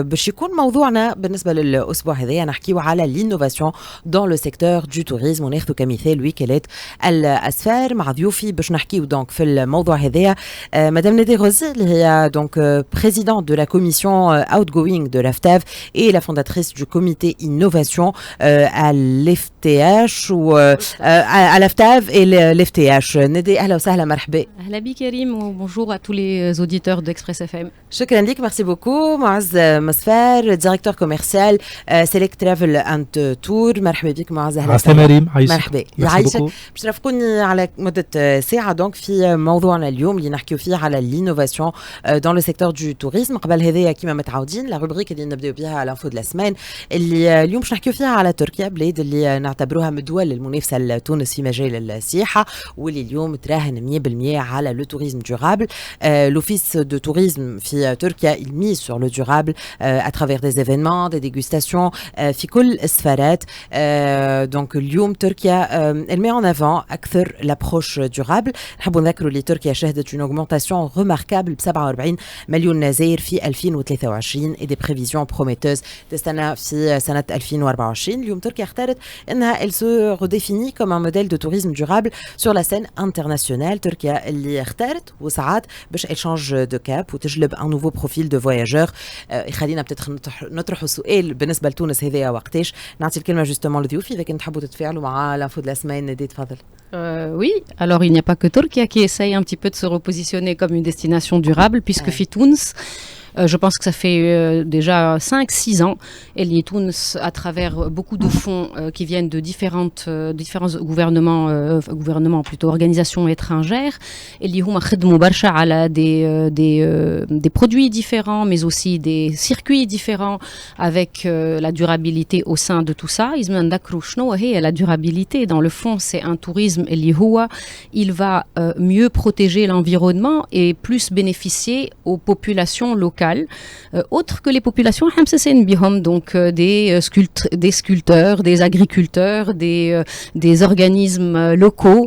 باش يكون موضوعنا بالنسبة للأسبوع هذايا نحكيو على l'innovation dans le secteur du tourisme وناخذ كمثال وكالات الأسفار مع ضيوفي باش نحكيو دونك في الموضوع هذايا مدام نادي غوزي اللي هي donc présidente de la commission outgoing de l'AFTAV et la fondatrice du comité innovation à l'FTH ou à l'AFTAV et l'FTH. نادي أهلا وسهلا مرحبا. أهلا بك كريم bonjour à tous les auditeurs d'Express FM. شكرا لك merci beaucoup. معز مسفار ديريكتور كوميرسيال سيليكت ترافل اند تور. مرحبا بك معز. اهلا وسهلا. مرحبا يعيشك. باش ترافقوني على مده ساعه دونك في موضوعنا اليوم اللي نحكيو فيه على الانوفاسيون دون لو سيكتور دو توريزم. قبل هذايا كيما متعودين لا روبريك اللي نبداو بها لانفو دو لا سمان اللي اليوم باش نحكيو فيها على تركيا بلاد اللي نعتبروها من الدول المنافسه لتونس في مجال السياحه واللي اليوم تراهن 100% على لو توريزم دورابل. لوفيس دو توريزم في تركيا il mise sur le durable à travers des événements, des dégustations في كل السفارات. donc اليوم تركيا elle met en avant أكثر l'approche durable. نحبوا نذكروا اللي تركيا شهدت une augmentation remarquable ب 47 مليون نزائر في 2023 et des prévisions prometteuses تستنى في سنة 2024. اليوم تركيا اختارت انها elle se redéfinit comme un modèle de tourisme durable sur la scène internationale. تركيا اللي اختارت وساعات باش elle change de cap وتجلب un nouveau profil de voyageurs. خلينا نطرحوا سؤال بالنسبه لتونس هذايا وقتاش. نعطي الكلمه جوستومون لضيوفي اذا كنتوا تحبوا تتفاعلوا مع لانفو دو لا سمان. نادي تفضل. Oui, alors il n'y a pas que Turquia qui essaye un petit peu de se repositionner comme une destination durable puisque Fitouns, je pense que ça fait déjà 5-6 ans, elle y est Tunis à travers beaucoup de fonds qui viennent de différents gouvernements plutôt organisations étrangères. Elle y a des produits différents mais aussi des circuits différents avec la durabilité au sein de tout ça. La durabilité dans le fond c'est un tourisme il va mieux protéger l'environnement et plus bénéficier aux populations locales. Autres que les populations donc des sculpteurs, des agriculteurs, des organismes locaux.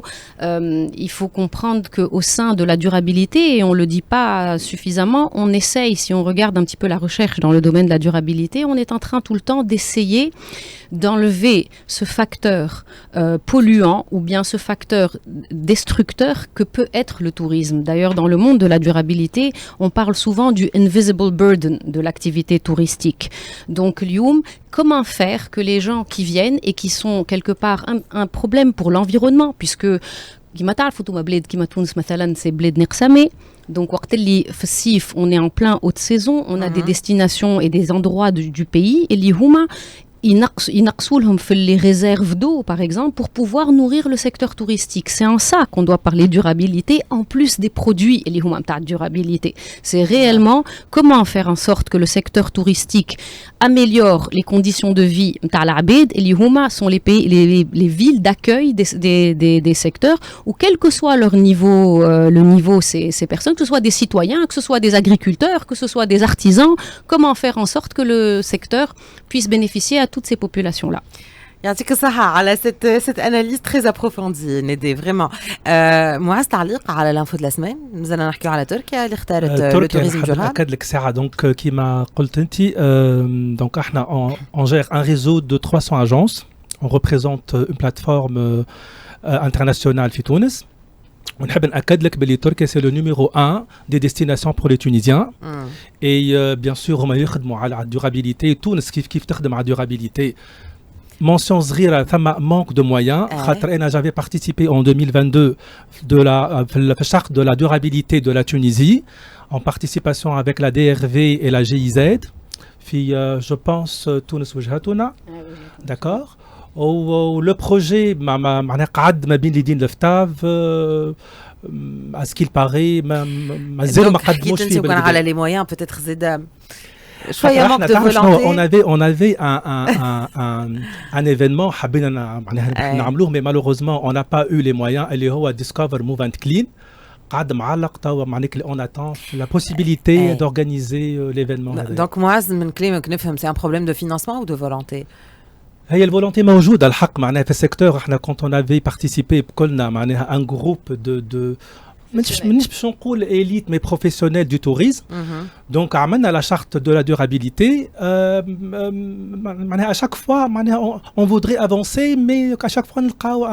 Il faut comprendre qu'au sein de la durabilité, et on ne le dit pas suffisamment, on essaye, si on regarde un petit peu la recherche dans le domaine de la durabilité, on est en train tout le temps d'essayer d'enlever ce facteur polluant ou bien ce facteur destructeur que peut être le tourisme. D'ailleurs, dans le monde de la durabilité, on parle souvent du invisible burden de l'activité touristique. Donc, Lyoum, comment faire que les gens qui viennent et qui sont quelque part un problème pour l'environnement, puisque c'est bled Nersame. Donc, on est en plein haute saison, on a des destinations et des endroits du pays, et l'Ihouma, les réserves d'eau, par exemple, pour pouvoir nourrir le secteur touristique. C'est en ça qu'on doit parler durabilité, en plus des produits et les durabilité. C'est réellement comment faire en sorte que le secteur touristique améliore les conditions de vie. Et les sont les villes d'accueil des secteurs où, quel que soit leur niveau, le niveau ces personnes, que ce soit des citoyens, que ce soit des agriculteurs, que ce soit des artisans, comment faire en sorte que le secteur puisse bénéficier à toutes ces populations-là. يعطيك الصحة على cette analyse très approfondie نادي vraiment. معاذ تعليق على لانفو دو لا سمان. مازلنا نحكيو على تركيا اللي اختارت لو توريزم دورابل. نأكد لك ساعة دونك كيما قلت انت دونك احنا on gère un réseau de 300 agences. On représente une plateforme internationale في تونس. ونحب نأكد لك بلي تركيا c'est le numéro 1 des destinations pour les Tunisiens. Et bien sûr هما يخدموا على الدورابيليتي. تونس كيف تخدم على الدورابيليتي. Mention صغيرة ثم manque de moyens. خاطر أنا j'avais participé en 2022 في الشرط de la durabilité de la Tunisie en participation avec la DRV et la GIZ. في je pense تونس وجهتنا. D'accord. le projet معناها قعد ما بين اليدين الفتاف à ce qu'il paraît مازال ما قدموش فيه بالكدا. على les moyens peut-être زاد شويه manque de volonté. on avait un événement حبينا معناها نعملوه mais malheureusement on n'a pas eu les moyens اللي هو Discover Move and Clean. قاعد معلق توا معناك on attend la possibilité d'organiser l'événement. Donc معز من كلامك نفهم c'est un problème de financement ou de volonté. هي الفولونتي موجوده الحق معناها في السيكتور. احنا كنت on avait participé كلنا معناها un groupe de مانيش باش نقول élite mais professionnelle du tourisme. Donc عملنا la charte de la durabilité. معناها à chaque fois معناها on voudrait avancer mais à chaque fois نلقاو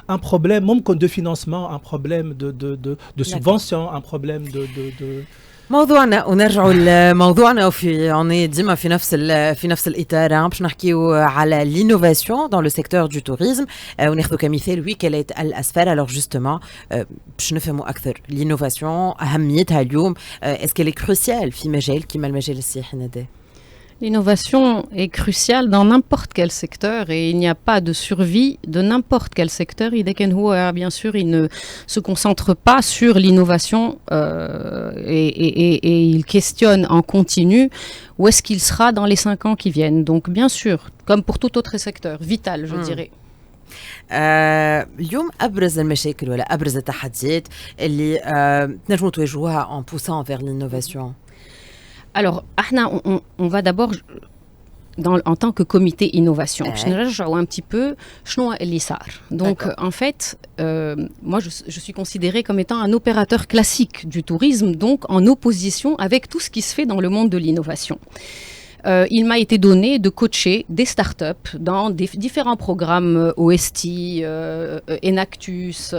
un problème ممكن de financement, un problème de subvention, un problème de موضوعنا ونرجعوا لموضوعنا وفي ديما في نفس الاطار باش نحكيو على l'innovation dans le secteur du tourisme وناخذ كمثال وكالة الاسفار. alors justement باش نفهموا اكثر l'innovation اهميتها اليوم est-ce qu'elle est cruciale في مجال كيما المجال السياحي ندى؟ L'innovation est cruciale dans n'importe quel secteur et il n'y a pas de survie de n'importe quel secteur. Bien sûr, il ne se concentre pas sur l'innovation et il questionne en continu où est-ce qu'il sera dans les 5 ans qui viennent. Donc bien sûr, comme pour tout autre secteur, vital je dirais. اليوم أبرز المشاكل ولا أبرز التحديات اللي تنجموا تواجهوها en poussant vers l'innovation. Alors, on va d'abord, en tant que comité innovation, je vais un petit peu Donc, en fait, moi, je suis considérée comme étant un opérateur classique du tourisme, donc en opposition avec tout ce qui se fait dans le monde de l'innovation. Il m'a été donné de coacher des startups dans différents programmes OST, Enactus,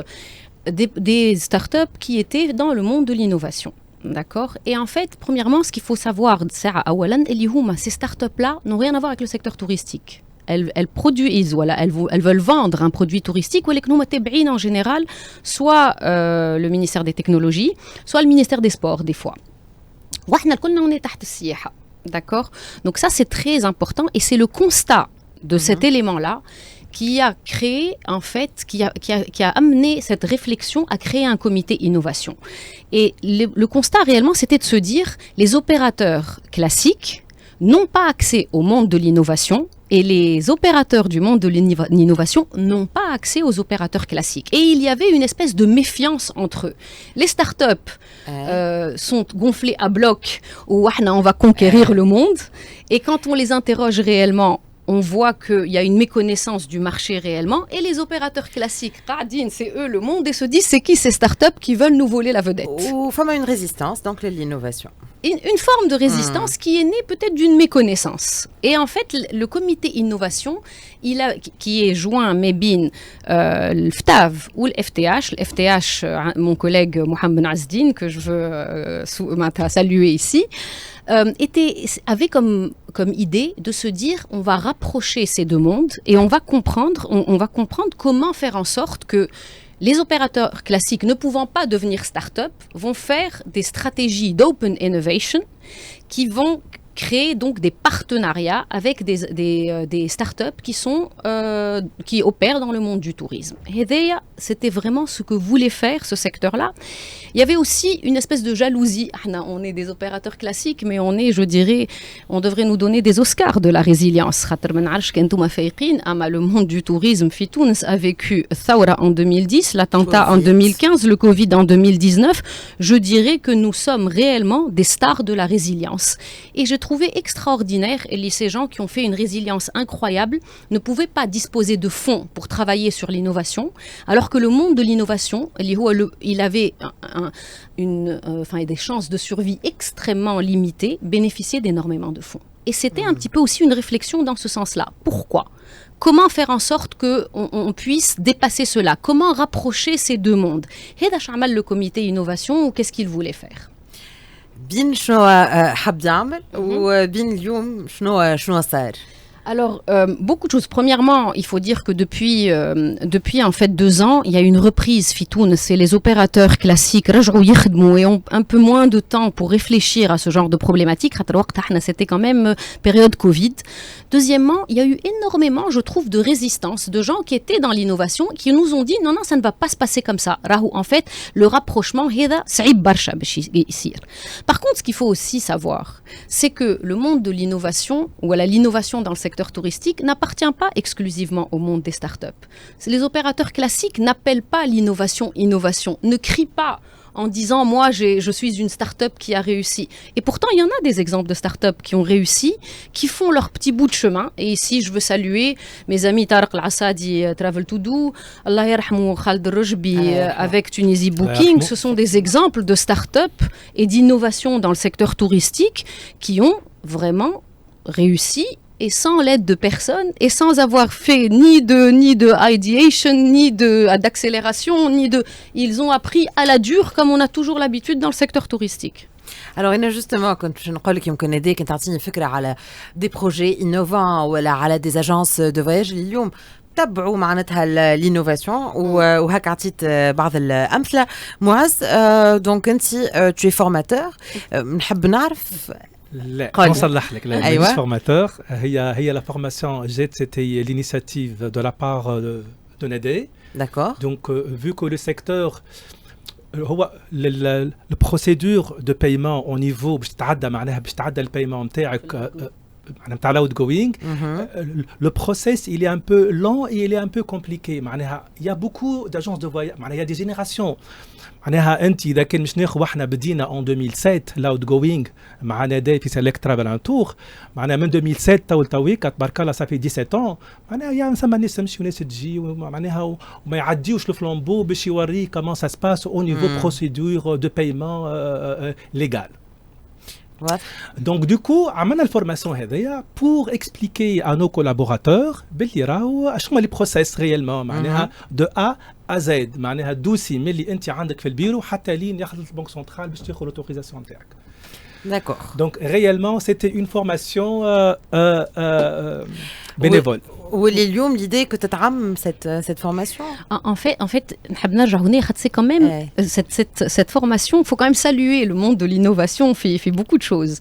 des startups qui étaient dans le monde de l'innovation. D'accord. Et en fait, premièrement, ce qu'il faut savoir, ces startups-là n'ont rien à voir avec le secteur touristique. Elles produisent, voilà, elles veulent vendre un produit touristique, ou en général, soit le ministère des Technologies, soit le ministère des Sports, des fois. D'accord. Donc ça, c'est très important, et c'est le constat de cet élément-là qui a créé, en fait, qui a amené cette réflexion à créer un comité innovation. Et le constat réellement, c'était de se dire, les opérateurs classiques n'ont pas accès au monde de l'innovation et les opérateurs du monde de l'innovation n'ont pas accès aux opérateurs classiques. Et il y avait une espèce de méfiance entre eux. Les startups sont gonflées à bloc, où on va conquérir le monde, et quand on les interroge réellement, on voit qu'il y a une méconnaissance du marché réellement, et les opérateurs classiques, c'est eux le monde, et se disent c'est qui ces startups qui veulent nous voler la vedette. Ou forme une résistance, donc l'innovation. Une forme de résistance qui est née peut-être d'une méconnaissance. Et en fait, le comité innovation, qui est joint Mébin, le FTAV ou le FTH. Le FTH, mon collègue Mohamed Ben Azdine, que je veux saluer ici, avait comme idée de se dire on va rapprocher ces deux mondes et on va comprendre comment faire en sorte que les opérateurs classiques ne pouvant pas devenir start-up vont faire des stratégies d'open innovation qui vont créer donc des partenariats avec des startups qui opèrent dans le monde du tourisme. Et c'était vraiment ce que voulait faire ce secteur-là. Il y avait aussi une espèce de jalousie. On est des opérateurs classiques, mais on devrait nous donner des Oscars de la résilience. Le monde du tourisme, Tunis a vécu Thawra en 2010, l'attentat en 2015, le Covid en 2019. Je dirais que nous sommes réellement des stars de la résilience. Et je trouvais extraordinaire, et ces gens qui ont fait une résilience incroyable ne pouvaient pas disposer de fonds pour travailler sur l'innovation, alors que le monde de l'innovation, il avait des chances de survie extrêmement limitées, bénéficiait d'énormément de fonds. Et c'était un petit peu aussi une réflexion dans ce sens-là. Pourquoi ? Comment faire en sorte qu'on puisse dépasser cela ? Comment rapprocher ces deux mondes ? Et le comité innovation, qu'est-ce qu'il voulait faire ? بين شنو حب يعمل وبين اليوم شنو صار. Alors, beaucoup de choses. Premièrement, il faut dire que depuis en fait 2 ans, il y a une reprise Fitoun. C'est les opérateurs classiques et ont un peu moins de temps pour réfléchir à ce genre de problématiques. C'était quand même période Covid. Deuxièmement, il y a eu énormément, je trouve, de résistance de gens qui étaient dans l'innovation, qui nous ont dit non, ça ne va pas se passer comme ça. En fait, le rapprochement, par contre, ce qu'il faut aussi savoir, c'est que le monde de l'innovation, ou l'innovation dans le secteur touristique, n'appartient pas exclusivement au monde des startups. Les opérateurs classiques n'appellent pas l'innovation, ne crient pas en disant moi je suis une start-up qui a réussi. Et pourtant il y en a des exemples de start-up qui ont réussi, qui font leur petit bout de chemin. Et ici je veux saluer mes amis Tarek Al-Assadi, Travel to Do, Allah yarhamou Khaled Rojbi avec Tunisie Booking. Ce sont des exemples de start-up et d'innovation dans le secteur touristique qui ont vraiment réussi et sans l'aide de personne et sans avoir fait ni de ideation, ni d'accélération, ils ont appris à la dure comme on a toujours l'habitude dans le secteur touristique. Alors, justement, quand je نقول لك يمكن هذاك كنت تعطيني فكرة على des projets innovants ولا على des agences de voyage اليوم تبعوا معناتها l'innovation وهكا عطيت بعض الأمثلة. معز دونك أنت tu es formateur نحب نعرف. لا نصلح لك لا مش فورماتور هي la formation JET c'était l'initiative de la part de Nadé. D'accord. Donc vu que le secteur هو البروسيدور دو بايمون او نيفو باش تعدى معناها باش تعدى البايمون نتاعك نتاع الاوت جوينغ لو بروسيس il est un peu lent et il est un peu compliqué معناها il y a beaucoup d'agences de voyage معناها il y a des générations معناها انت اذا كان مش ناخذ احنا بدينا en 2007 الاوت جوينغ مع نادي في سيليكت ترافل ان تور معناها من 2007 تويك تبارك الله صافي 17 ans معناها يعني ثم ناس تمشي وناس تجي معناها وما يعديوش الفلامبو باش يوري كومون سا سباس او نيفو بروسيدور دو بايمون ليغال. Donc du coup, عملنا الفورماسيون هذيا pour expliquer à nos collaborateurs باللي راهو شنو لي بروسيس ريالمون معناها de A à Z معناها دوسي ملي انت عندك في البيرو حتى لين ياخذ البنك سنترال باش تاخذ لوتوريزاسيون نتاعك. D'accord. Donc réellement, c'était une formation bénévole. Ou l'idée que tu as cette formation. En fait, c'est quand même cette formation. Il faut quand même saluer le monde de l'innovation. Fait beaucoup de choses,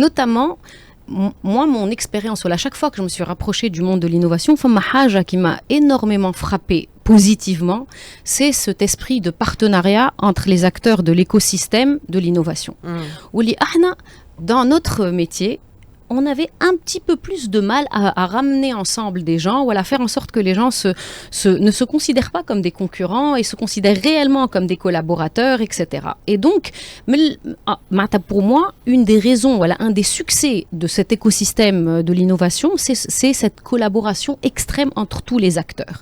notamment. Moi, mon expérience, à chaque fois que je me suis rapprochée du monde de l'innovation, Haja qui m'a énormément frappée positivement, c'est cet esprit de partenariat entre les acteurs de l'écosystème de l'innovation. Dans notre métier, on avait un petit peu plus de mal à ramener ensemble des gens ou à faire en sorte que les gens ne se considèrent pas comme des concurrents et se considèrent réellement comme des collaborateurs, etc. Et donc, pour moi, une des raisons, un des succès de cet écosystème de l'innovation, c'est cette collaboration extrême entre tous les acteurs.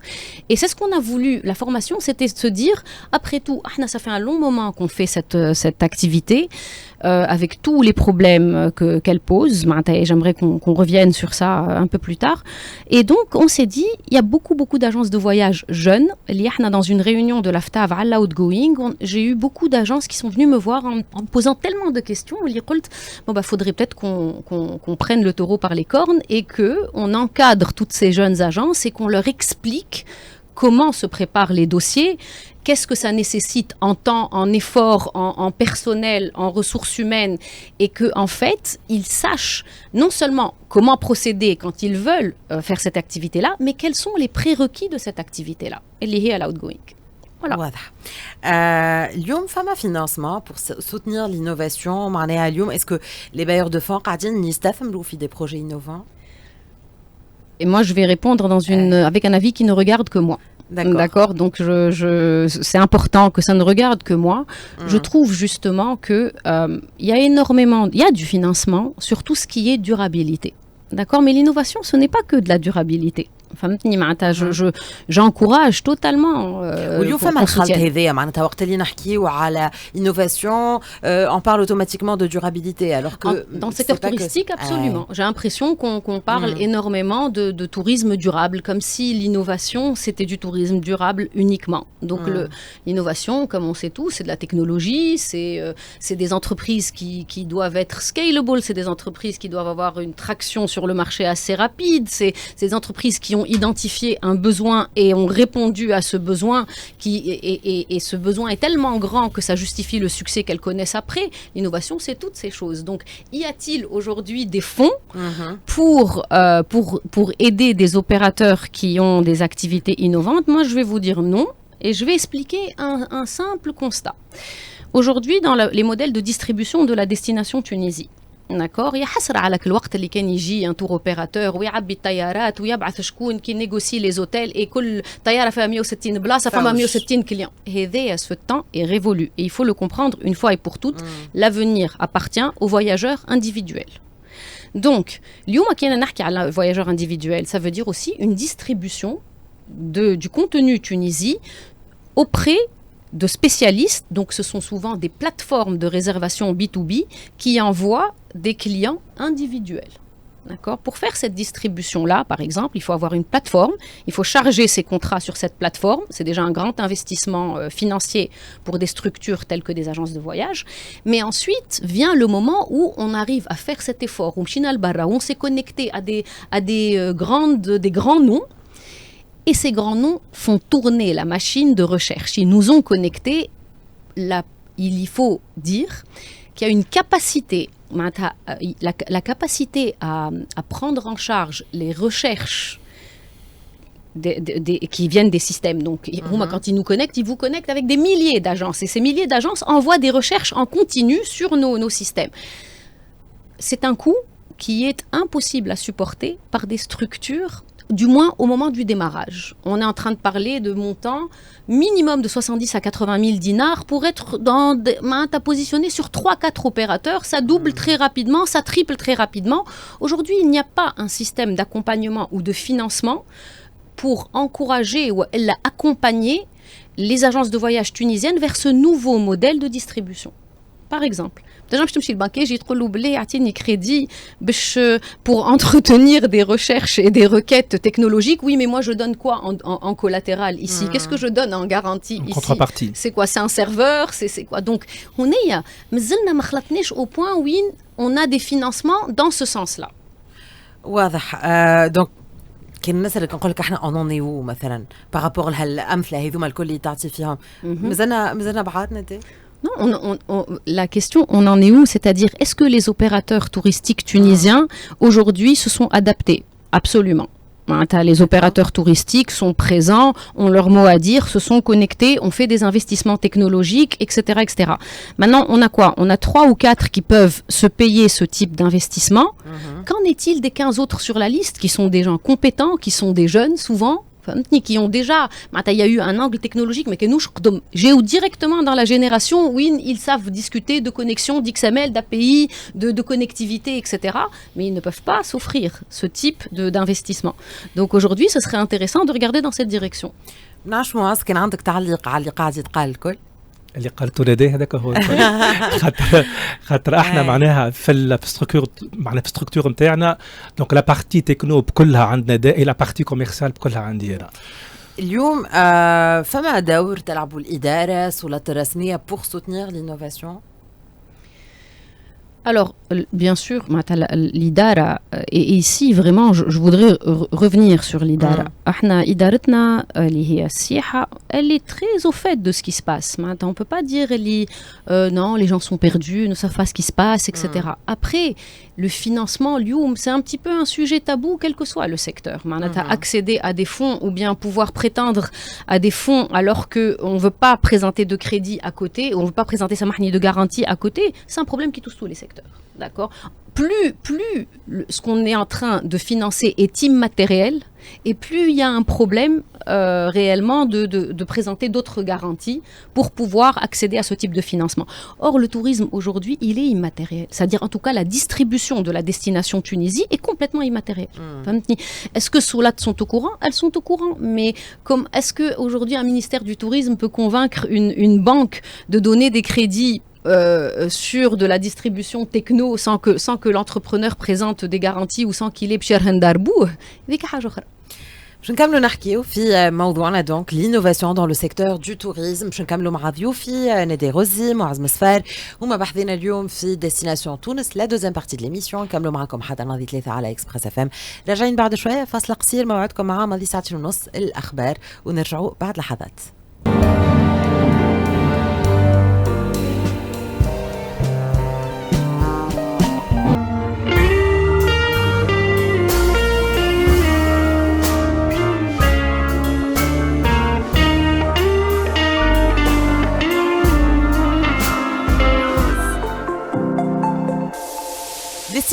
Et c'est ce qu'on a voulu. La formation, c'était de se dire, après tout, ça fait un long moment qu'on fait cette activité, avec tous les problèmes qu'elle pose. Et j'aimerais qu'on revienne sur ça un peu plus tard. Et donc, on s'est dit, il y a beaucoup d'agences de voyage jeunes. Dans une réunion de l'AFTAV à l'Outgoing, j'ai eu beaucoup d'agences qui sont venues me voir en me posant tellement de questions. Faudrait peut-être qu'on prenne le taureau par les cornes et qu'on encadre toutes ces jeunes agences et qu'on leur explique comment se préparent les dossiers, qu'est-ce que ça nécessite en temps, en effort, en personnel, en ressources humaines, et qu'en fait, ils sachent non seulement comment procéder quand ils veulent faire cette activité-là, mais quels sont les prérequis de cette activité-là, liée à l'outgoing. Voilà. اليوم فما financement pour soutenir l'innovation. معناها اليوم est-ce que les bailleurs de fonds قاعدين يستثمروا في des projets innovants? Et moi, je vais répondre avec un avis qui ne regarde que moi. D'accord. Donc, c'est important que ça ne regarde que moi. Je trouve justement que il y a du financement sur tout ce qui est durabilité. D'accord. Mais l'innovation, ce n'est pas que de la durabilité. j'encourage totalement واليوم فما الخلط هذايا معناتها وقت اللي نحكيو على innovation on parle automatiquement de durabilité alors que dans le secteur touristique absolument j'ai l'impression qu'on parle énormément de tourisme durable comme si l'innovation c'était du tourisme durable uniquement donc l'innovation comme on sait tous c'est de la technologie c'est des entreprises qui doivent être scalable c'est des entreprises qui doivent avoir une traction sur le marché assez rapide c'est des entreprises qui ont identifié un besoin et ont répondu à ce besoin et ce besoin est tellement grand que ça justifie le succès qu'elles connaissent après. L'innovation, c'est toutes ces choses. Donc, y a-t-il aujourd'hui des fonds pour aider des opérateurs qui ont des activités innovantes? Moi, je vais vous dire non et je vais expliquer un simple constat. Aujourd'hui, dans les modèles de distribution de la destination Tunisie, d'accord يا حسرة على كل الوقت اللي كان يجي ان تور اوبيراتور ويعبي الطيارات ويبعث شكون كي نيغوسي لي زوتيل اي كل طياره فيها 160 بلاصه فما 160 كليون هذايا سو temps est révolu et il faut le comprendre une fois et pour toutes l'avenir appartient aux voyageurs individuels. Donc اليوم كينا نحكي على voyageurs individuels ça veut dire aussi une distribution du contenu Tunisie auprès de spécialistes, donc ce sont souvent des plateformes de réservation B2B qui envoient des clients individuels. D'accord ? Pour faire cette distribution-là, par exemple, il faut avoir une plateforme, il faut charger ses contrats sur cette plateforme, c'est déjà un grand investissement financier pour des structures telles que des agences de voyage, mais ensuite vient le moment où on arrive à faire cet effort, où on s'est connecté à des grands noms. Et ces grands noms font tourner la machine de recherche. Ils nous ont connectés. Il y faut dire qu'il y a une capacité, la capacité à prendre en charge les recherches qui viennent des systèmes. Donc, quand ils nous connectent, ils vous connectent avec des milliers d'agences. Et ces milliers d'agences envoient des recherches en continu sur nos systèmes. C'est un coût qui est impossible à supporter par des structures, du moins au moment du démarrage. On est en train de parler de montants minimum de 70 à 80 000 dinars pour être positionné sur 3-4 opérateurs. Ça double très rapidement, ça triple très rapidement. Aujourd'hui, il n'y a pas un système d'accompagnement ou de financement pour encourager ou accompagner les agences de voyage tunisiennes vers ce nouveau modèle de distribution. Par exemple, déjà, je suis le banquier, j'ai trop l'oublié, a-t-il crédit pour entretenir des recherches et des requêtes technologiques. Oui, mais moi, je donne quoi en collatéral ici? Qu'est-ce que je donne en garantie ici? Contrepartie. C'est quoi? C'est un serveur? C'est quoi? Donc, on est au point où on a des financements dans ce sens-là. واضح. Donc, كاين الناس اللي كنقول لك احنا اونونيو مثلا بارابور لهالامثله هذوما الكل اللي تعطي فيهم مازلنا بعاتنا دي. Non, la question, on en est où? C'est-à-dire, est-ce que les opérateurs touristiques tunisiens, aujourd'hui, se sont adaptés? Absolument. Les opérateurs touristiques sont présents, ont leur mot à dire, se sont connectés, ont fait des investissements technologiques, etc., etc. Maintenant, on a quoi? On a 3 ou 4 qui peuvent se payer ce type d'investissement. Qu'en est-il des 15 autres sur la liste qui sont des gens compétents, qui sont des jeunes souvent, qui ont déjà, il y a eu un angle technologique, mais que nous, j'ai directement dans la génération où ils savent discuter de connexion, d'XML, d'API, de connectivité, etc. Mais ils ne peuvent pas s'offrir ce type d'investissement. Donc aujourd'hui, ce serait intéressant de regarder dans cette direction. كان عندك تعليق على اللي قاعد يتقال الكل؟ اللي قالته لديه هذاك هو خاطر احنا معناها في الستركتور نتاعنا دونك لا بارتي تكنو بكلها عندنا دائي لا بارتي كوميرسيال بكلها عندي انا. اليوم فما دور تلعبوا الاداره السلطات الرسميه pour soutenir l'innovation? Alors, bien sûr, l'IDARA, et ici, vraiment, je voudrais revenir sur l'IDARA. Elle est très au fait de ce qui se passe. On ne peut pas dire, non, les gens sont perdus, ne savent pas ce qui se passe, etc. Après, le financement, c'est un petit peu un sujet tabou, quel que soit le secteur. Accéder à des fonds ou bien pouvoir prétendre à des fonds alors qu'on ne veut pas présenter de crédit à côté, on ne veut pas présenter sa marque de garantie à côté, c'est un problème qui touche tous les secteurs. D'accord. Plus ce qu'on est en train de financer est immatériel, et plus il y a un problème réellement de présenter d'autres garanties pour pouvoir accéder à ce type de financement. Or, le tourisme aujourd'hui, il est immatériel. C'est-à-dire, en tout cas, la distribution de la destination Tunisie est complètement immatérielle. Est-ce que Soulat sont au courant? Elles sont au courant. Mais est-ce qu'aujourd'hui, un ministère du Tourisme peut convaincre une banque de donner des crédits sur de la distribution techno sans que l'entrepreneur présente des garanties ou sans qu'il ait بشرهن داربوه هذيك حاجة أخرى. باش نكملوا نحكيو في موضوعنا دونك l'innovation dans le secteur du tourisme. باش نكملوا مع ضيوفي نادي غزي معز مسفار هما باحثين اليوم في ديستيناسيون تونس. لا دوزيام بارتي دي ليميسيون نكملوا معكم حتى نهار 3 على اكسبريس اف ام. راجعين بعد شويه فاصل قصير موعدكم مع ماضي ساعتين ونص الاخبار ونرجعوا بعد لحظات.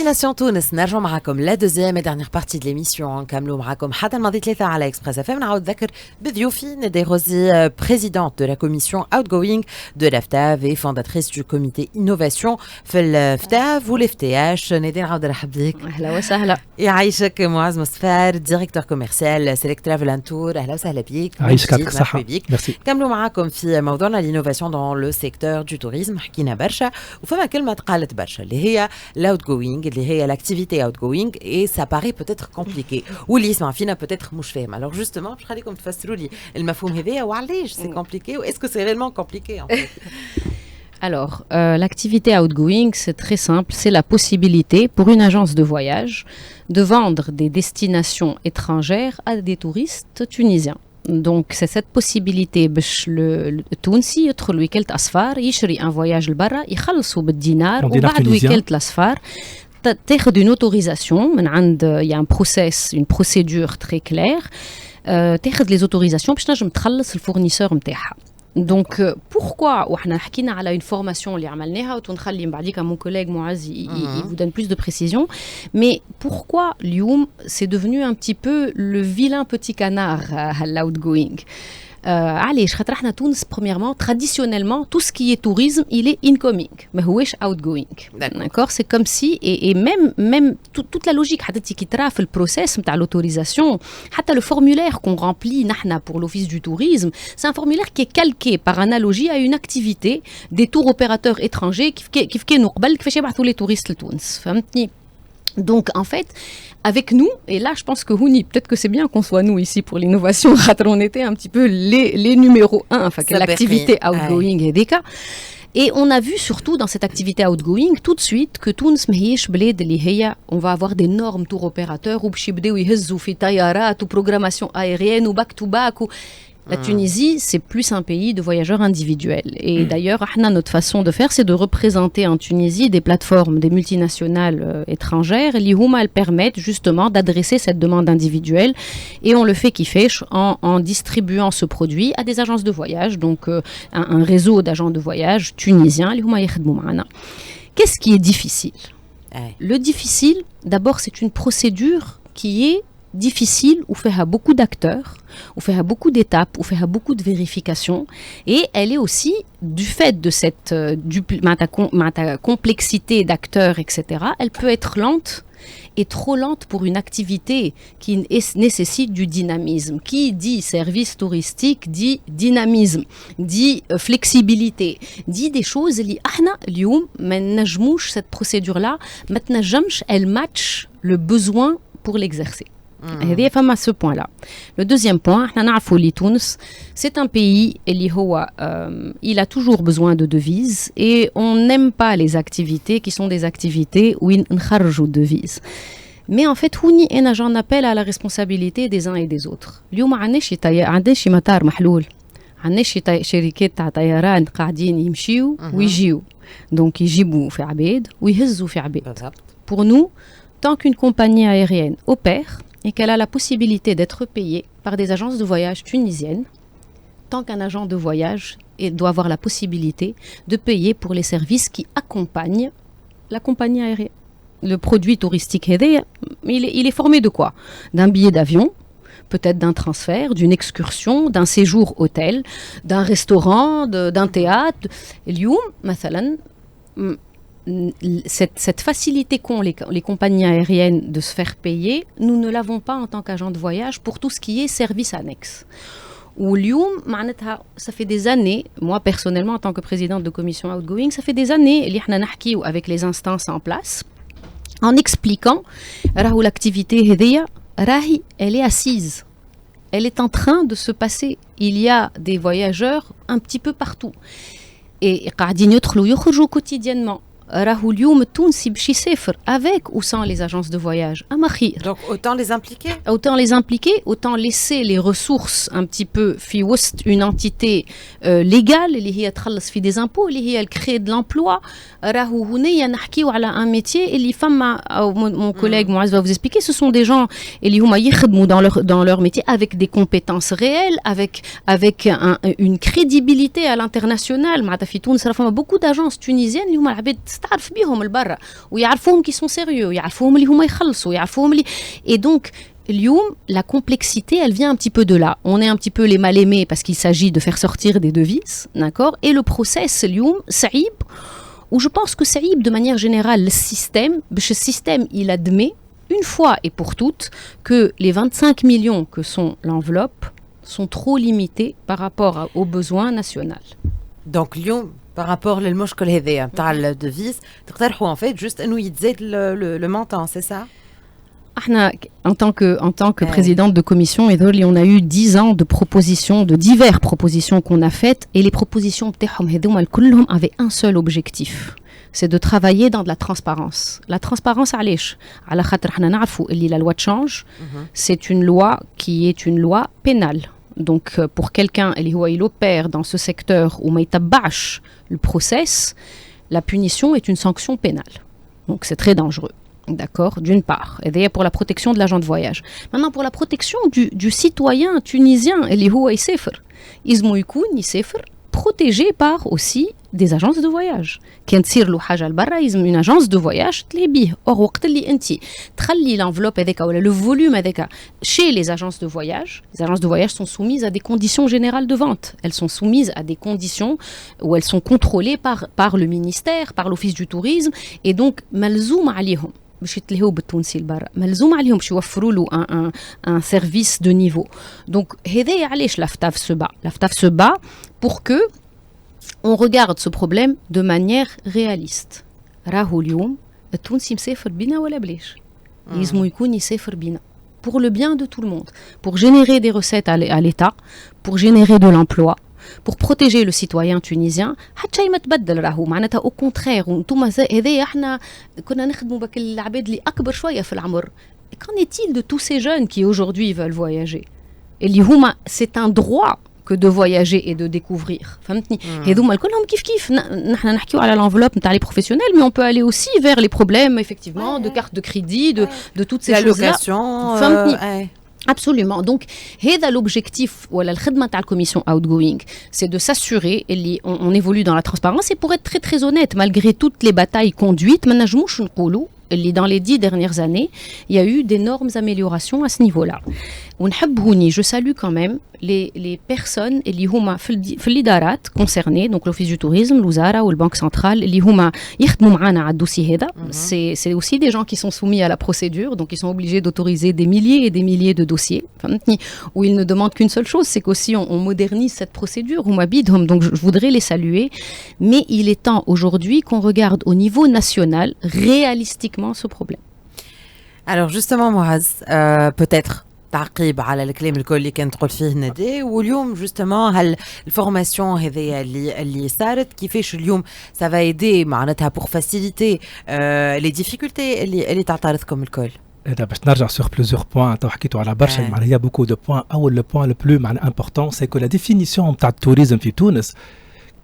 Destination Tunis, نرجع معكم la deuxième et dernière partie de l'émission. نكملوا معكم حتى الماضي 3 على Express FM. نعاود نذكر بضيوفي ندى روزي, présidente de la commission Outgoing de l'AFTAV et fondatrice du comité innovation في الFTAV والFTH. ندى نعاود نرحب بك. أهلا وسهلا. يعيشك معز مصفار, directeur commercial Select Travel and Tour. أهلا وسهلا بيك. يعيشك صحة. Merci. نكملوا معكم في موضوعنا l'innovation dans le secteur du tourisme. حكينا برشا وفما كلمة قالت برشا اللي هي l'outgoing, اللي هي l'activité outgoing, et ça paraît peut-être compliqué. واللي يسمع فينا peut-être مش فاهم. Alors justement باش خليكم تفسروا لي المفهوم هذايا وعلاش c'est compliqué ou est-ce que c'est réellement compliqué en fait. Alors, l'activité outgoing, c'est très simple. C'est la possibilité pour une agence de voyage de vendre des destinations étrangères à des touristes tunisiens. Donc, c'est cette possibilité باش التونسي يدخل وكالة أسفار يشري un voyage لبرا يخلصوا بالدينار وبعد وكالة الأسفار تاخذ une autorisation من عند il y a un process, une procédure très claire تاخذ les autorisations باش تنجم تخلص الفورنيسور نتاعها. Donc, pourquoi وحنا حكينا على une formation اللي عملناها وتنخلي من بعديك mon collègue Mouaz il vous donne plus de précision, mais pourquoi اليوم c'est devenu un petit peu le vilain petit canard l'outgoing. علاش خاطر احنا تونس premièrement traditionnellement tout ce qui est tourisme il est incoming ما هوش outgoing. D'accord, c'est comme si et même toute la logique حتى كي ترى في البروسيس نتاع l'autorisation حتى le formulaire qu'on remplit نحنا pour l'office du tourisme c'est un formulaire qui est calqué par analogie à une activité des tours opérateurs étrangers كيف كانوا قبل كيفاش يبعثوا les touristes لتونس فهمتني. Donc, en fait, avec nous, et là, je pense que Houni, peut-être que c'est bien qu'on soit nous ici pour l'innovation, on était un petit peu les numéros 1, enfin, l'activité outgoing et des cas. Et on a vu surtout dans cette activité outgoing tout de suite que Tunis ماهيش بلاد اللي هي on va avoir des normes tour opérateurs وباش يبداو يهزوا في طيارات و programmation aérienne ou back to back. La Tunisie, c'est plus un pays de voyageurs individuels. Et d'ailleurs, notre façon de faire, c'est de représenter en Tunisie des plateformes, des multinationales étrangères. Elles permettent justement d'adresser cette demande individuelle. Et on le fait en distribuant ce produit à des agences de voyage, donc un réseau d'agents de voyage tunisiens. Qu'est-ce qui est difficile ? Le difficile, d'abord, c'est une procédure qui est difficile, où fait beaucoup d'acteurs, où fait beaucoup d'étapes, où fait beaucoup de vérifications, et elle est aussi, du fait de cette complexité d'acteurs, etc., elle peut être lente et trop lente pour une activité qui nécessite du dynamisme. Qui dit service touristique dit dynamisme, dit flexibilité, dit des choses اللي احنا اليوم ما نجموش cette procédure-là ما تنجمش elle match le besoin pour l'exercer. هذه فما ce point là. Le deuxième point, احنا نعرفوا لي تونس c'est un pays اللي هو il a toujours besoin de devises et on n'aime pas les activités qui sont des activités où نخرجوا devises. Mais en fait هوني انا j'en appelle à la responsabilité des uns et des autres. اليوم عندناش مطار محلول. عندناش شركات تاع طيران قاعدين يمشيو ويجيو. Donc يجيبوا في عباد ويهزوا في عباد. Pour nous, tant qu'une compagnie aérienne opère et qu'elle a la possibilité d'être payée par des agences de voyage tunisiennes, tant qu'un agent de voyage doit avoir la possibilité de payer pour les services qui accompagnent la compagnie aérienne. Le produit touristique, il est formé de quoi ? D'un billet d'avion, peut-être d'un transfert, d'une excursion, d'un séjour hôtel, d'un restaurant, d'un théâtre. اليوم مثلا cette facilité qu'ont les compagnies aériennes de se faire payer, nous ne l'avons pas en tant qu'agent de voyage pour tout ce qui est service annexe. Ou اليوم معناتها ça fait des années, moi personnellement en tant que présidente de commission outgoing, ça fait des années اللي احنا نحكيو avec les instances en place en expliquant راهو l'activité هذيا راهي elle est assise. Elle est en train de se passer. Il y a des voyageurs un petit peu partout. Et قاعدين يدخلوا يخرجوا quotidiennement. راهو اليوم التونسي باش يسافر avec ou sans les agences de voyage أما خير. Donc autant les impliquer. Autant laisser les ressources un petit peu في وسط une entité légale اللي هي تخلص في des impôts اللي هي créer de l'emploi. راهو هنايا نحكيو على un métier اللي فما mon collègue Mouaz va vous expliquer, ce sont des gens اللي هما يخدموا dans leur métier avec des compétences réelles, avec une crédibilité à l'international. معناتها في تونس راه فما beaucoup d'agences tunisiennes اللي هما العباد تويست تعرف بيهم البرة ويعرفوهم كي سون سيريو ويعرفوهم اللي هما يخلصوا ويعرفوهم اللي et donc اليوم la complexité elle vient un petit peu de là on est un petit peu les mal aimés parce qu'il s'agit de faire sortir des devises d'accord et le process اليوم صعيب où je pense que صعيب de manière générale le système il admet une fois et pour toutes que les 25 millions que sont l'enveloppe sont trop limités par rapport aux besoins nationaux. Donc اليوم par rapport للمشكل هذايا نتاع الديفيز تقترحوا en fait juste انه يتزاد le montant, c'est ça? En tant que présidente de commission, on a eu 10 ans de propositions, de diverses propositions qu'on a faites, et les propositions avaient un seul objectif, c'est de travailler dans de la transparence. La transparence, la loi de change, c'est une loi qui est une loi pénale. Donc, pour quelqu'un, il opère dans ce secteur où il tabache le process, la punition est une sanction pénale. Donc, c'est très dangereux. D'accord, d'une part. Et d'ailleurs, pour la protection de l'agent de voyage. Maintenant, pour la protection du citoyen tunisien, protégé par aussi des agences de voyage. Une agence de voyage, or, l'enveloppe le volume chez les agences de voyage sont soumises à des conditions générales de vente. Elles sont soumises à des conditions où elles sont contrôlées par le ministère, par l'office du tourisme, et donc, malzoum عليهم. باش يتلهوا بالتونسي لبرا ملزوم عليهم باش يوفروا له un service de niveau. Donc هذايا علاش l'AFTAF se bat pour que on regarde ce problème de manière réaliste. راهو اليوم التونسي مسافر بينا ولا بلاش لازم يكون يسافر بينا pour le bien de tout le monde, pour générer des recettes à l'État, pour générer de l'emploi, pour protéger le citoyen tunisien. حتى شيء ما تبدل راهو معناتها au contraire وانتم هذايا احنا كنا نخدموا بك العباد اللي اكبر شويه في العمر. Qu'en est-il de tous ces jeunes qui aujourd'hui veulent voyager? اللي هما c'est un droit que de voyager et de découvrir. فهمتني؟ هذوما الكلهم كيف نحن نحكيو على l'enveloppe نتاع les professionnels, mais on peut aller aussi vers les problèmes effectivement de carte de crédit, de toutes ces choses-là. فهمتني؟ Absolument. Donc, l'objectif ou la khidma de la commission outgoing, c'est de s'assurer qu'on évolue dans la transparence. Et pour être très très honnête, malgré toutes les batailles conduites, dans les 10 dernières années, il y a eu d'énormes améliorations à ce niveau-là. Je salue quand même les personnes qui sont concernées, donc l'Office du tourisme, l'Ouzara ou la Banque centrale, qui travaillent sur dossier. C'est aussi des gens qui sont soumis à la procédure, donc ils sont obligés d'autoriser des milliers et des milliers de dossiers, où ils ne demandent qu'une seule chose, c'est qu'aussi on modernise cette procédure, donc je voudrais les saluer, mais il est temps aujourd'hui qu'on regarde au niveau national, réalistiquement, ce problème. Alors justement, Mouaz, peut-être تعقيب على الكلام الكل اللي كانت تقول فيه ندى واليوم جوستومون الفورماسيون هذيا اللي صارت كيفاش اليوم ça va aider معناتها pour faciliter les difficultés اللي تعترضكم الكل. إذا باش نرجع sur plusieurs points تو حكيتوا على برشا معناها il y a beaucoup de points. أول le point le plus معناها important c'est que la définition نتاع التوريزم في تونس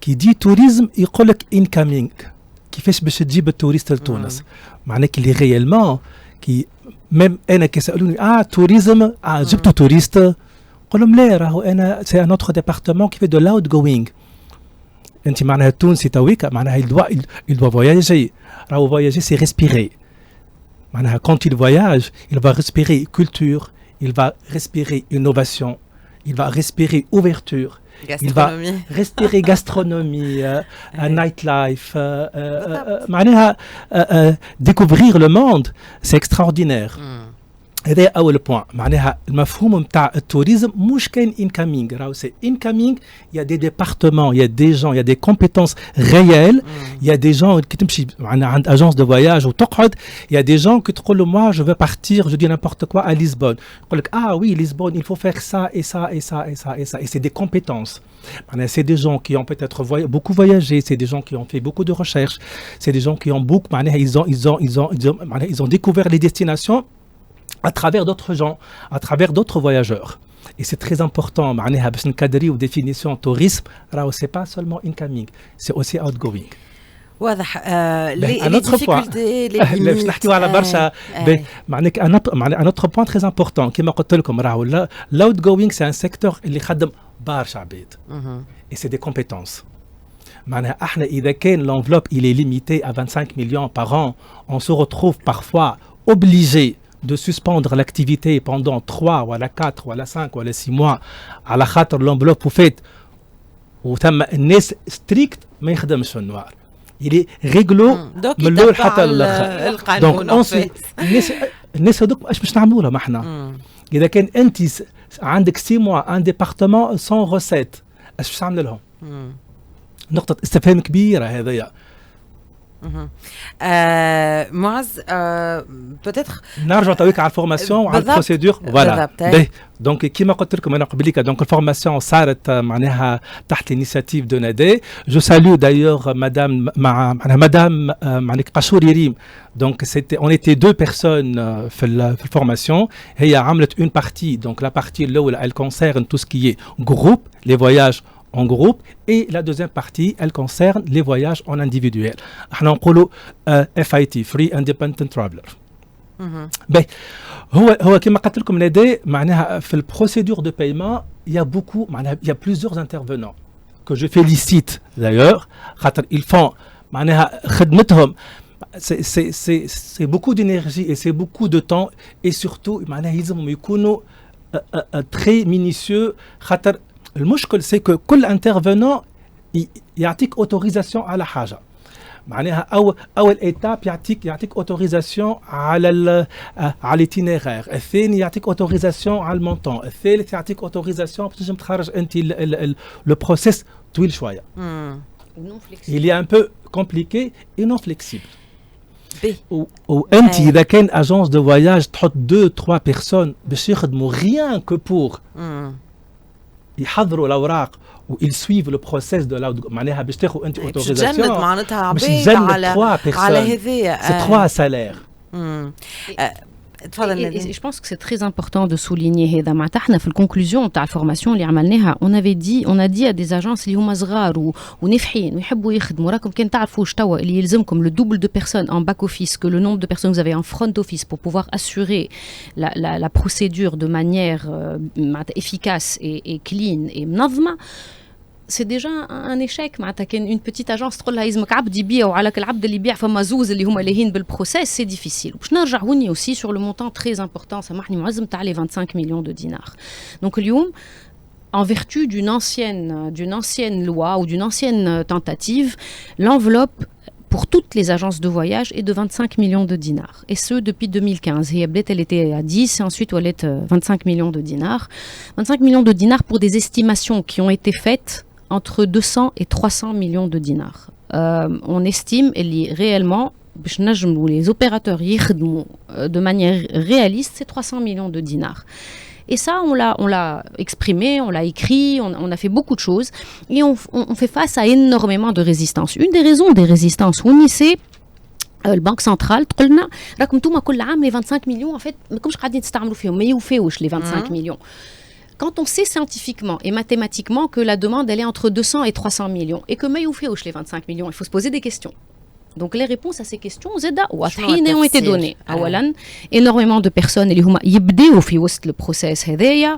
كي دي توريزم يقول لك incoming كيفاش باش تجيب التوريست لتونس معناها اللي réellement كي même أنا كيسألوني tourisme جبتوا توريست نقول لهم لا راهو أنا c'est un autre département qui fait de l'outgoing. أنت معناها التونسي تويك معناها il doit voyager راهو voyager c'est respirer معناها quand il voyage il va respirer culture, il va respirer innovation, il va respirer ouverture, il va respirer gastronomie, nightlife, معناها découvrir le monde, c'est extraordinaire. هذا أول point. معناها المفهوم متاع التوريزم مش كاين incoming. راهو c'est incoming. Il y a des départements, il y a des gens, il y a des compétences réelles. Il y a des gens qui تمشي عند agence de voyage وتقعد. Il y a des gens qui تقول له moi je veux partir, je dis n'importe quoi à Lisbonne. يقول لك oui Lisbonne, il faut faire ça et ça et ça et ça et ça. Et c'est des compétences. C'est des gens qui ont peut-être beaucoup voyagé, c'est des gens qui ont fait beaucoup de recherches, c'est des gens qui ont beaucoup ils ont découvert les destinations à travers d'autres gens, à travers d'autres voyageurs. Et c'est très important, باش نكادريو définition tourisme, c'est pas seulement incoming, c'est aussi outgoing. واضح les difficultés باش نحكيو على برشا معناك un autre point très important كما قلت لكم راهو l'outgoing c'est un secteur اللي خدم برشا عباد et c'est des compétences. L'enveloppe il est limitée à 25 millions par an, on se retrouve parfois obligé de suspendre l'activité pendant 3 ou 4 ou 5 ou 6 mois à la خاطر l'enveloppe fait وثم الناس strict ما يخدمش في النوار. Il est réglo من الاول حتى الاخر. دونك الناس هذوك اش باش نعملوا لهم احنا؟ اذا كان انت عندك 6 mois ان ديبارتمون سون روسيت اش باش تعمل لهم؟ نقطة استفهام كبيرة هذيا. معز peut-être نرجع تويك على الفورماسيون وعلى البروسيدور. فوالا دونك كيما قلت لكم انا قبليك دونك الفورماسيون صارت معناها تحت الانيشيتيف دو نادي. جو سالو دايوغ مدام مدام معناك قشوري ريم. دونك سيتي اون ايتي دو بيرسون في الفورماسيون. هي عملت اون بارتي دونك لا بارتي الاولى elle concerne tout ce qui est groupe les voyages en groupe et la deuxième partie elle concerne les voyages en individuel. احنا نقولوا FIT Free Independent Traveler. باهي هو كما قلت لكم نادي معناها في البروسيدور دو بايمون il y a beaucoup معناها il y a plusieurs intervenants que je félicite d'ailleurs خاطر ils font معناها خدمتهم c'est beaucoup d'énergie et c'est beaucoup de temps et surtout معناها يلزمهم يكونوا très minutieux خاطر المشكل سي كو كل انترفينون يعطيك اوتوريزاسيون على حاجه معناها اول ايتاب يعطيك اوتوريزاسيون على الاتينيرير. الثاني يعطيك اوتوريزاسيون على المونطون. الثالث يعطيك اوتوريزاسيون باش تنجم تخرج انت لو بروسيس طويل شويه. il est un peu compliqué et non flexible. وانت اذا كان اجونس دو فواياج تحط 2-3 بيرسون باش يخدموا rien que pour يحضروا الاوراق ويل سويف لو بروسيس دو لا معناها باش تاخذ انت اوتوريزاسيون تجند معناتها عبيد على هذه سي 3 سالير. Et je pense que c'est très important de souligner هذا معناتها احنا في الكونكلوزيون تاع الفورماسيون اللي عملناها on a dit à des agences اللي هما صغار ونافحين ويحبوا يخدموا راكم كان تعرفوش توا اللي يلزمكم le double de personnes en back office que le nombre de personnes que vous avez en front office pour pouvoir assurer la procédure de manière efficace et clean et منظمة. c'est déjà un échec معناتها كان une petite agence تقول لها يلزمك عبد يبيع وعلى العبد اللي يبيع فما زوز اللي هما لاهين بالبروسيس c'est difficile. باش نرجع هوني aussi sur le montant très important سامحني معزم تاع les 25 millions de dinars. donc اليوم en vertu d'une ancienne loi ou d'une ancienne tentative l'enveloppe pour toutes les agences de voyage est de 25 millions de dinars. Et ce, depuis 2015. Elle était à 10, et ensuite, elle est 25 millions de dinars. 25 millions de dinars pour des estimations qui ont été faites entre 200 et 300 millions de dinars. On estime, réellement, les opérateurs de manière réaliste, c'est 300 millions de dinars. Et ça, on l'a exprimé, on l'a écrit, on a fait beaucoup de choses. Et on fait face à énormément de résistance. Une des raisons des résistances, c'est البنك سنترال تقولنا راكم نتوما كل عام les 25 millions en fait ما كومش قاعدين تستعملوا فيهم ما يوفيوش les 25 millions. Quand on sait scientifiquement et mathématiquement que la demande elle est entre 200 et 300 millions et que ما يوفيوش les 25 millions, il faut se poser des questions. Donc les réponses à ces questions ont été données. Énormément de personnes اللي هما يبداو في وسط le process هذايا.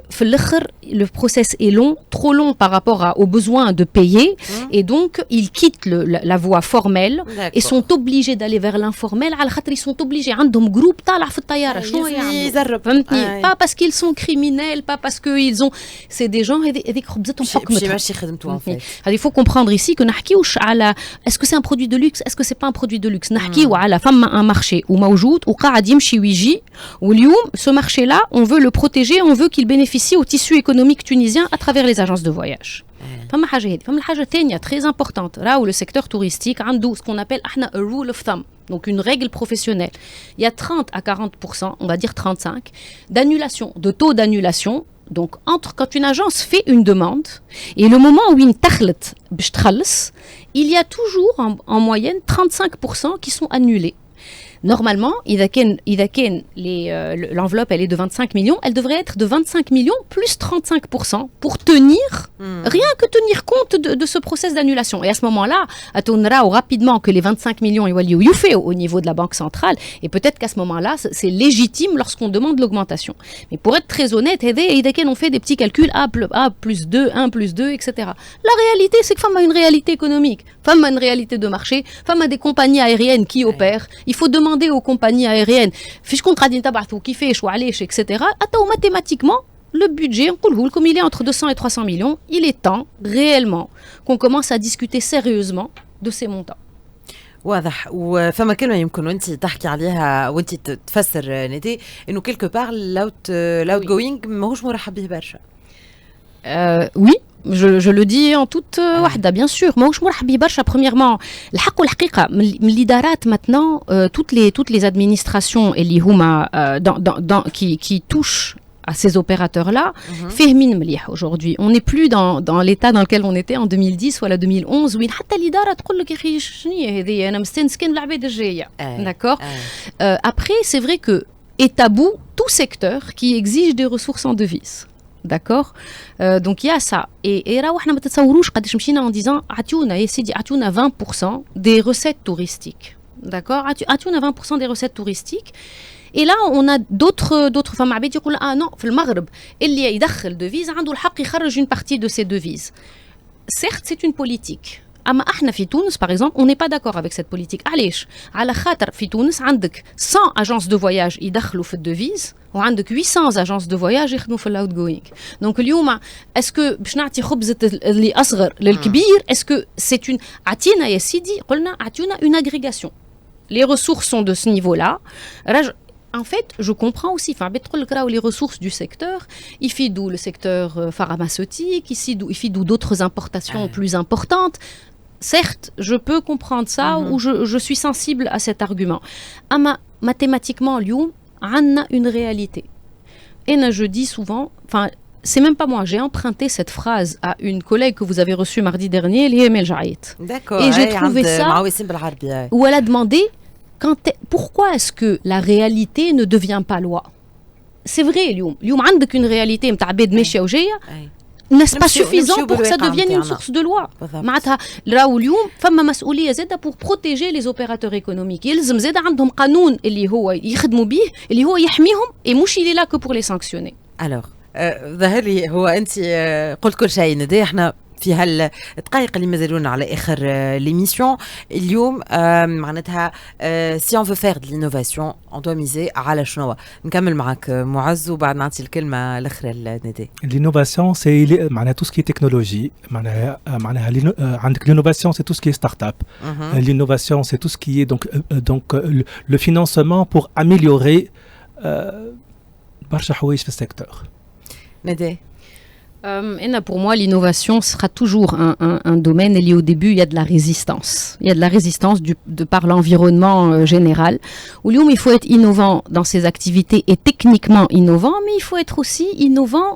في الاخر le process est long, trop long par rapport aux besoins de payer et donc ils quittent la voie formelle et sont obligés d'aller vers l'informel على خاطر ils sont obligés عندهم جروب طالع في الطياره شنو يعملوا فهمتني pas parce qu'ils sont criminels pas parce que ils ont c'est des gens هذيك خبزتهم حكمتهم ماشي خدمتهم en fait. Il faut comprendre ici que نحكيوش على est-ce que c'est un produit de luxe est-ce que c'est pas un produit de luxe نحكيو على فما un marché وموجود وقاعد يمشي ويجي واليوم ce marché là on veut le protéger on veut qu'il bénéficie au tissu économique tunisien à travers les agences de voyage. فما حاجه هذه فما الحاجه الثانيه très importante راهو le secteur touristique عنده ce qu'on appelle احنا a rule of thumb donc une règle professionnelle. Il y a 30 à 40%, on va dire 35 d'annulation, de taux d'annulation. Donc entre quand une agence fait une demande et le moment où il y a toujours en moyenne 35% qui sont annulés. Normalement, l'enveloppe elle est de 25 millions, elle devrait être de 25 millions plus 35% pour tenir, rien que tenir compte de ce process d'annulation. Et à ce moment-là, attendra rapidement que les 25 millions ils fait au niveau de la Banque centrale, et peut-être qu'à ce moment-là, c'est légitime lorsqu'on demande l'augmentation. Mais pour être très honnête, on fait des petits calculs A plus 2, 1 plus 2, etc. La réalité, c'est que femme a une réalité économique, femme a une réalité de marché, femme a des compagnies aériennes qui opèrent. Il faut demander aux compagnies aériennes, fiche contrat d'intabartou, qui fait, etc. Mathématiquement, le budget, comme il est entre 200 et 300 millions, il est temps réellement qu'on commence à discuter sérieusement de ces montants. واضح. وفما كلمه يمكن وانت تحكي عليها وانت تفسر ندي انه كيلكو بار لاوت جوينغ ماهوش مرحب به برشا. Oui, je le dis en toute وحده bien sûr. ماهوش مرحب به برشا. Premièrement, الحق والحقيقه من الادارات maintenant toutes les administrations اللي هما qui touchent à ces opérateurs-là, فاهمين مليح aujourd'hui. On n'est plus dans l'état dans lequel on était en 2010 ou à la 2011 وين حتى الإدارة تقول لك يا أخي شنية هذه أنا مستنسكن بالعباد الجاية. D'accord. Après, c'est vrai que est tabou tout secteur qui exige des ressources en devises. D'accord. Donc il y a ça. Et là, احنا ما تتصوروش قداش مشينا en disant عطيونا يا سيدي عطيونا 20% des recettes touristiques. D'accord. عطيونا 20% des recettes touristiques. Et là, on a d'autres femmes عباد يقولوا non, في المغرب اللي يدخل devise عنده الحق يخرج une partie de ces devises. Certes, c'est une politique. أما احنا في تونس, par exemple, on n'est pas d'accord avec cette politique. علاش؟ على خاطر في تونس عندك 100 agences de voyage يدخلوا في الدevise وعندك 800 agences de voyage يخدموا في l'outgoing. Donc اليوم, est-ce que باش نعطي خبزة اللي أصغر للكبير? Est-ce que c'est une عطينا يا سيدي قلنا عطيونا une agrégation. Les ressources sont de ce niveau-là. En fait, je comprends aussi, les ressources du secteur, il fait d'où le secteur pharmaceutique, il fait d'où d'autres importations plus importantes. Certes, je peux comprendre ça, ou je suis sensible à cet argument. Mais mathématiquement, on a une réalité. Et je dis souvent, c'est même pas moi, j'ai emprunté cette phrase à une collègue que vous avez reçue mardi dernier, Liemel Jaït. D'accord. Et j'ai trouvé ça, où elle a demandé, pourquoi est-ce que la réalité ne devient pas loi? C'est vrai, اليوم عندك une réalité متاع عباد ماشيه وجايه, n'est-ce pas suffisant pour que ça devienne une source de loi. معناتها راهو اليوم فما مسؤوليه زاده pour protéger les opérateurs économiques. يلزم زاده عندهم قانون اللي هو يخدموا به, اللي هو يحميهم, et مش il est là que pour les sanctionner. Alors ظهر لي هو انت قلت كل شيء ندي. احنا في هالدقائق اللي مازالونا على اخر ليميسيون اليوم معناتها سي اون فو فير دو لينوفاسيون اون دو ميزي على شنو. نكمل معك معز وبعد نعطي الكلمه الاخرى لندي. لينوفاسيون سي معناها تو سكي تكنولوجي, معناها عندك لينوفاسيون سي تو سكي ستارت اب, لينوفاسيون سي تو سكي donc le financement pour améliorer برشا حوايج في السيكتور. ندي. Pour moi, l'innovation sera toujours un domaine lié au début, il y a de la résistance. Il y a de la résistance de par l'environnement général. Il faut être innovant dans ses activités et techniquement innovant, mais il faut être aussi innovant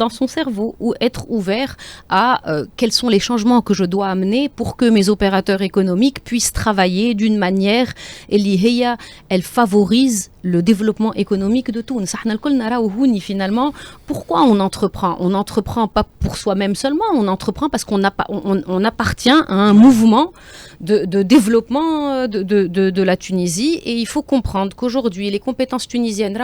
dans son cerveau ou être ouvert à quels sont les changements que je dois amener pour que mes opérateurs économiques puissent travailler d'une manière elle favorise le développement économique de tout. Finalement, pourquoi on entreprend? On n'entreprend pas pour soi-même seulement, on entreprend parce qu'on appartient à un mouvement de développement de la Tunisie, et il faut comprendre qu'aujourd'hui les compétences tunisiennes,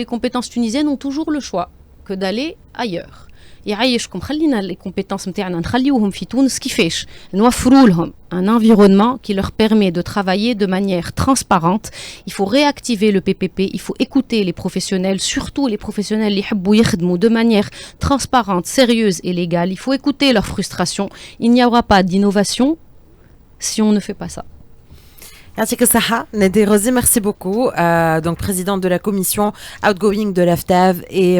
les compétences tunisiennes ont toujours le choix que d'aller ailleurs. يعيشكم خلينا les compétences نتاعنا نخليوهم في تونس كيفاش نوفروا لهم un environnement qui leur permet de travailler de manière transparente. Il faut réactiver le PPP, il faut écouter les professionnels, surtout les professionnels اللي يحبوا يخدموا de manière transparente, sérieuse et légale. Il faut écouter leurs frustrations. Il n'y aura pas d'innovation si on ne fait pas ça. Yatik Saha, Nedi Rosi, merci beaucoup. Donc présidente de la commission outgoing de l'AFTAV et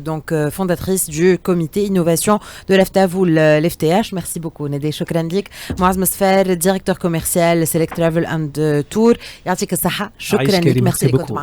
donc fondatrice du comité innovation de l'AFTAV ou l'FTH. Merci beaucoup, Nedi. Shukran lik. Moaz Mesfer, directeur commercial Select Travel and Tour. Yatik Saha, shukran lik. Merci beaucoup.